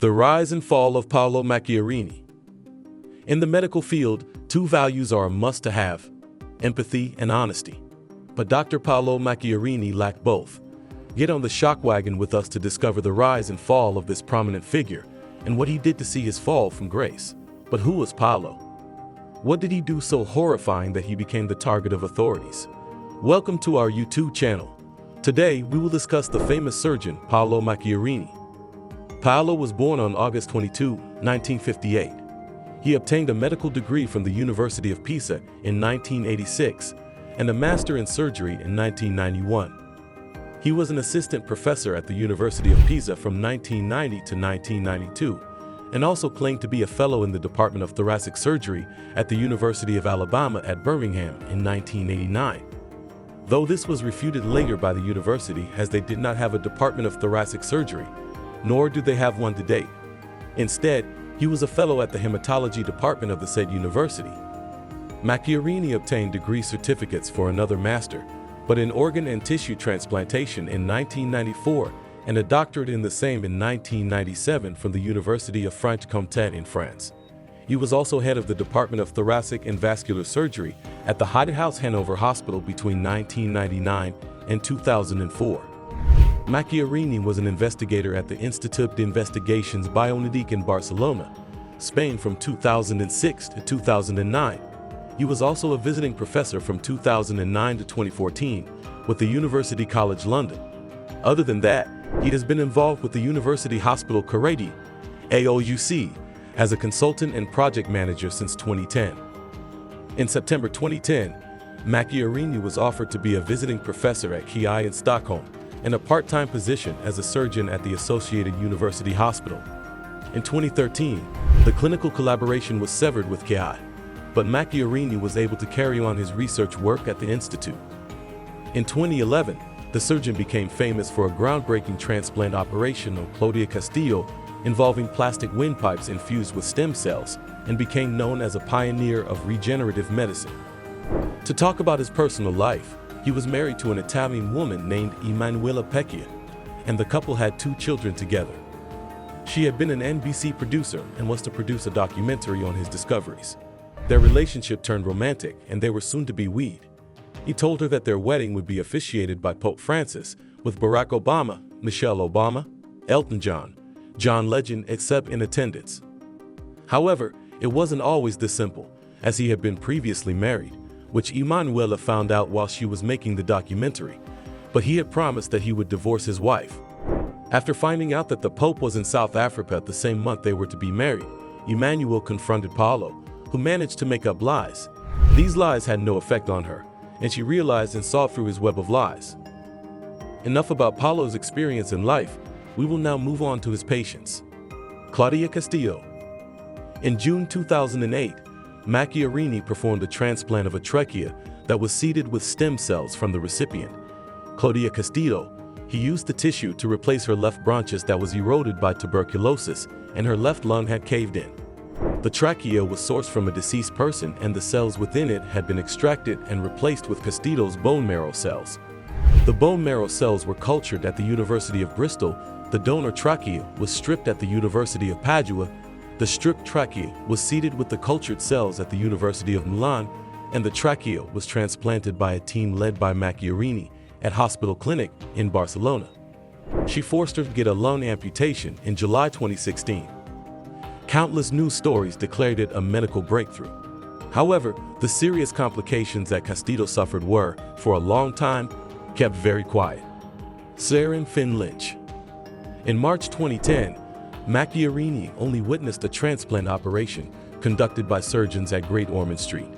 The rise and fall of Paolo Macchiarini. In the medical field, two values are a must-have: empathy and honesty. But Dr. Paolo Macchiarini lacked both. Get on the shock wagon with us to discover the rise and fall of this prominent figure and what he did to see his fall from grace. But who was Paolo? What did he do so horrifying that he became the target of authorities? Welcome to our YouTube channel. Today, we will discuss the famous surgeon Paolo Macchiarini. Paolo was born on August 22, 1958. He obtained a medical degree from the University of Pisa in 1986 and a master in surgery in 1991. He was an assistant professor at the University of Pisa from 1990 to 1992 and also claimed to be a fellow in the Department of Thoracic Surgery at the University of Alabama at Birmingham in 1989. Though this was refuted later by the university, as they did not have a Department of Thoracic Surgery, nor do they have one to date. Instead, he was a fellow at the hematology department of the said university. Macchiarini obtained degree certificates for another master, but in organ and tissue transplantation in 1994 and a doctorate in the same in 1997 from the University of Franche-Comté in France. He was also head of the Department of Thoracic and Vascular Surgery at the Heidehaus Hanover Hospital between 1999 and 2004. Macchiarini was an investigator at the Institut d'Investigations Biomédiques in Barcelona, Spain from 2006 to 2009. He was also a visiting professor from 2009 to 2014 with the University College London. Other than that, he has been involved with the University Hospital Corradi, AOUC, as a consultant and project manager since 2010. In September 2010, Macchiarini was offered to be a visiting professor at KI in Stockholm and a part-time position as a surgeon at the Associated University Hospital. In 2013, the clinical collaboration was severed with KI, but Macchiarini was able to carry on his research work at the institute. In 2011, the surgeon became famous for a groundbreaking transplant operation on Claudia Castillo involving plastic windpipes infused with stem cells and became known as a pioneer of regenerative medicine. To talk about his personal life, he was married to an Italian woman named Emanuela Pecchia, and the couple had 2 children together. She had been an NBC producer and was to produce a documentary on his discoveries. Their relationship turned romantic and they were soon to be wed. He told her that their wedding would be officiated by Pope Francis, with Barack Obama, Michelle Obama, Elton John, John Legend, etc. in attendance. However, it wasn't always this simple, as he had been previously married, which Emanuela found out while she was making the documentary, but he had promised that he would divorce his wife. After finding out that the Pope was in South Africa the same month they were to be married, Emanuela confronted Paolo, who managed to make up lies. These lies had no effect on her, and she realized and saw through his web of lies. Enough about Paolo's experience in life. We will now move on to his patients. Claudia Castillo. In June 2008, Macchiarini performed a transplant of a trachea that was seeded with stem cells from the recipient. Claudia Castillo, he used the tissue to replace her left bronchus that was eroded by tuberculosis and her left lung had caved in. The trachea was sourced from a deceased person and the cells within it had been extracted and replaced with Castillo's bone marrow cells. The bone marrow cells were cultured at the University of Bristol. The donor trachea was stripped at the University of Padua. The stripped trachea was seeded with the cultured cells at the University of Milan, and the trachea was transplanted by a team led by Macchiarini at Hospital Clinic in Barcelona. She forced her to get a lung amputation in July 2016. Countless news stories declared it a medical breakthrough. However, the serious complications that Castillo suffered were, for a long time, kept very quiet. Sarah Finn Lynch. In March 2010, Macchiarini only witnessed a transplant operation conducted by surgeons at Great Ormond Street.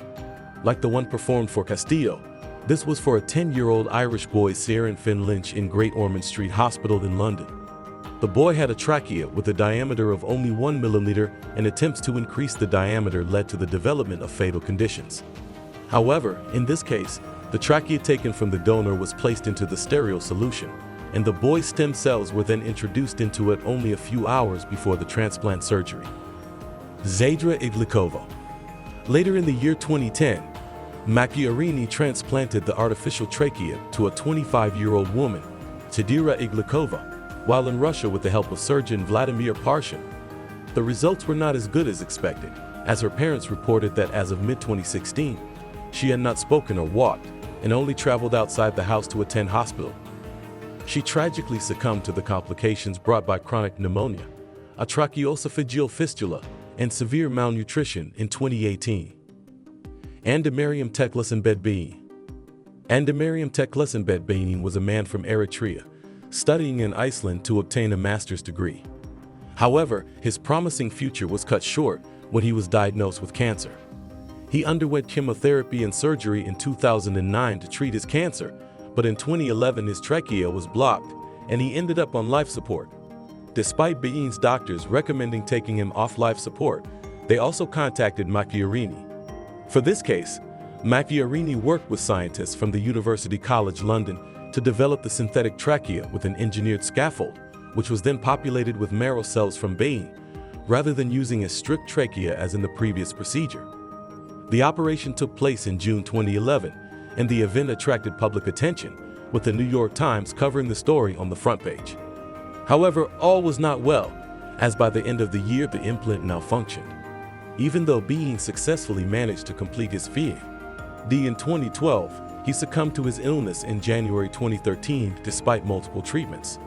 Like the one performed for Castillo, this was for a 10-year-old Irish boy, Sarah Finn Lynch, in Great Ormond Street Hospital in London. The boy had a trachea with a diameter of only 1 millimeter, and attempts to increase the diameter led to the development of fatal conditions. However, in this case, the trachea taken from the donor was placed into the sterile solution, and the boy's stem cells were then introduced into it only a few hours before the transplant surgery. Zadra Iglikova. Later in the year 2010, Macchiarini transplanted the artificial trachea to a 25-year-old woman, Tadira Iglikova, while in Russia with the help of surgeon Vladimir Parshin. The results were not as good as expected, as her parents reported that as of mid-2016, she had not spoken or walked, and only traveled outside the house to attend hospital. She tragically succumbed to the complications brought by chronic pneumonia, a tracheoesophageal fistula, and severe malnutrition in 2018. Andemariam Teklesenbedbein. Andemariam Teklesenbedbein was a man from Eritrea, studying in Iceland to obtain a master's degree. However, his promising future was cut short when he was diagnosed with cancer. He underwent chemotherapy and surgery in 2009 to treat his cancer, but in 2011 his trachea was blocked and he ended up on life support. Despite Bein's doctors recommending taking him off life support, they also contacted Macchiarini. For this case, Macchiarini worked with scientists from the University College London to develop the synthetic trachea with an engineered scaffold, which was then populated with marrow cells from Bein, rather than using a strict trachea as in the previous procedure. The operation took place in June 2011, and the event attracted public attention, with the New York Times covering the story on the front page. However, all was not well, as by the end of the year the implant malfunctioned. Even though Bein successfully managed to complete his FIA, in 2012, he succumbed to his illness in January 2013 despite multiple treatments.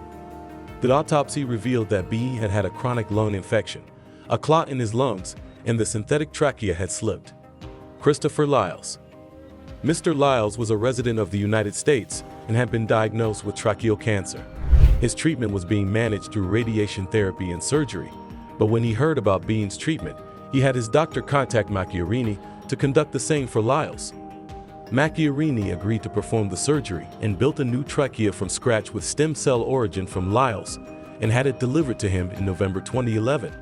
The autopsy revealed that Bein had had a chronic lung infection, a clot in his lungs, and the synthetic trachea had slipped. Christopher Lyles. Mr. Lyles was a resident of the United States and had been diagnosed with tracheal cancer. His treatment was being managed through radiation therapy and surgery, but when he heard about Bein's treatment, he had his doctor contact Macchiarini to conduct the same for Lyles. Macchiarini agreed to perform the surgery and built a new trachea from scratch with stem cell origin from Lyles and had it delivered to him in November 2011.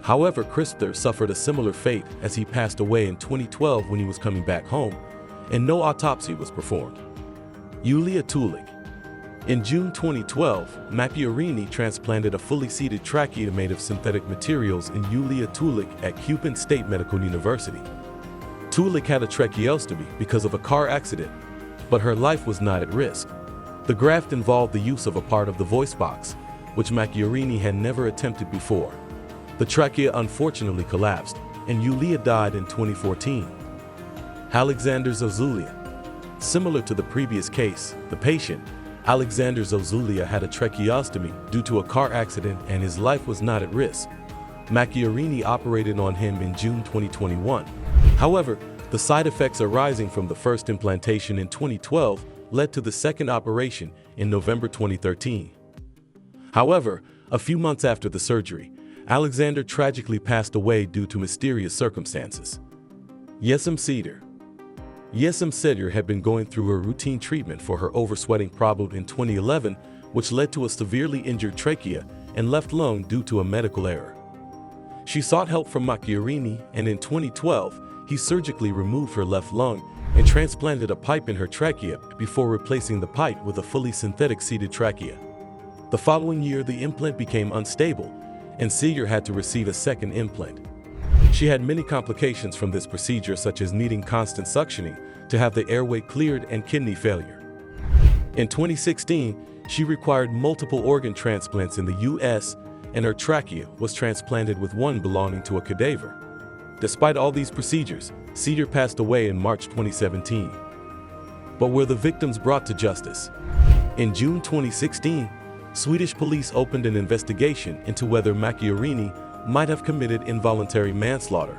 However, Christopher suffered a similar fate as he passed away in 2012 when he was coming back home, and no autopsy was performed. Yulia Tulik. In June 2012, Macchiarini transplanted a fully seated trachea made of synthetic materials in Yulia Tulik at Cuban State Medical University. Tulik had a tracheostomy because of a car accident, but her life was not at risk. The graft involved the use of a part of the voice box, which Macchiarini had never attempted before. The trachea unfortunately collapsed, and Yulia died in 2014. Alexander Zozulia. Similar to the previous case, the patient, Alexander Zozulia, had a tracheostomy due to a car accident and his life was not at risk. Macchiarini operated on him in June 2021. However, the side effects arising from the first implantation in 2012 led to the second operation in November 2013. However, a few months after the surgery, Alexander tragically passed away due to mysterious circumstances. Yesem Cedar. Yesem Cedar had been going through a routine treatment for her oversweating problem in 2011, which led to a severely injured trachea and left lung due to a medical error. She sought help from Macchiarini, and in 2012, he surgically removed her left lung and transplanted a pipe in her trachea before replacing the pipe with a fully synthetic seated trachea. The following year, the implant became unstable, and Cedar had to receive a second implant. She had many complications from this procedure, such as needing constant suctioning to have the airway cleared and kidney failure. In 2016, she required multiple organ transplants in the US, and her trachea was transplanted with one belonging to a cadaver. Despite all these procedures, Cedar passed away in March 2017. But were the victims brought to justice? In June 2016, Swedish police opened an investigation into whether Macchiarini might have committed involuntary manslaughter.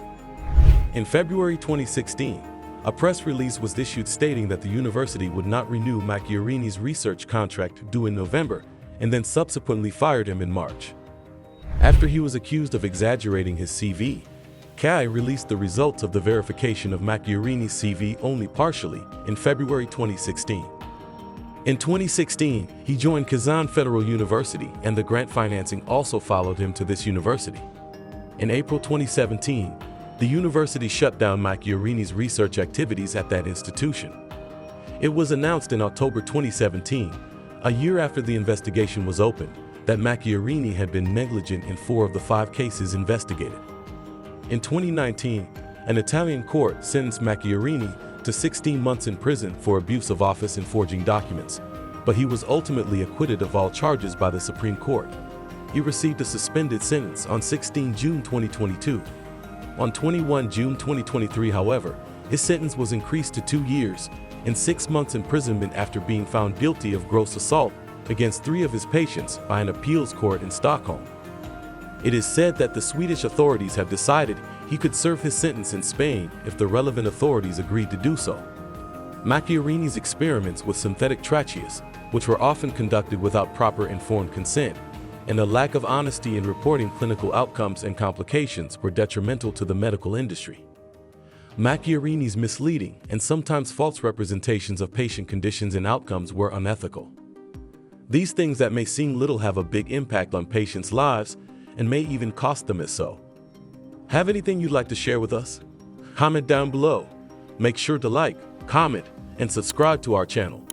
In February 2016, a press release was issued stating that the university would not renew Macchiarini's research contract due in November, and then subsequently fired him in March. After he was accused of exaggerating his CV, CAI released the results of the verification of Macchiarini's CV only partially in February 2016. In 2016, he joined Kazan Federal University, and the grant financing also followed him to this university. In April 2017, the university shut down Macchiarini's research activities at that institution. It was announced in October 2017, a year after the investigation was opened, that Macchiarini had been negligent in 4 of the 5 cases investigated. In 2019, an Italian court sentenced Macchiarini to 16 months in prison for abuse of office and forging documents, but he was ultimately acquitted of all charges by the Supreme Court. he received a suspended sentence on 16 June 2022. On 21 June 2023, however, his sentence was increased to 2 years and 6 months imprisonment after being found guilty of gross assault against 3 of his patients by an appeals court in Stockholm. It is said that the Swedish authorities have decided he could serve his sentence in Spain if the relevant authorities agreed to do so. Macchiarini's experiments with synthetic tracheas, which were often conducted without proper informed consent, and a lack of honesty in reporting clinical outcomes and complications were detrimental to the medical industry. Macchiarini's misleading and sometimes false representations of patient conditions and outcomes were unethical. These things that may seem little have a big impact on patients' lives and may even cost them as so. Have anything you'd like to share with us? Comment down below. Make sure to like, comment, and subscribe to our channel.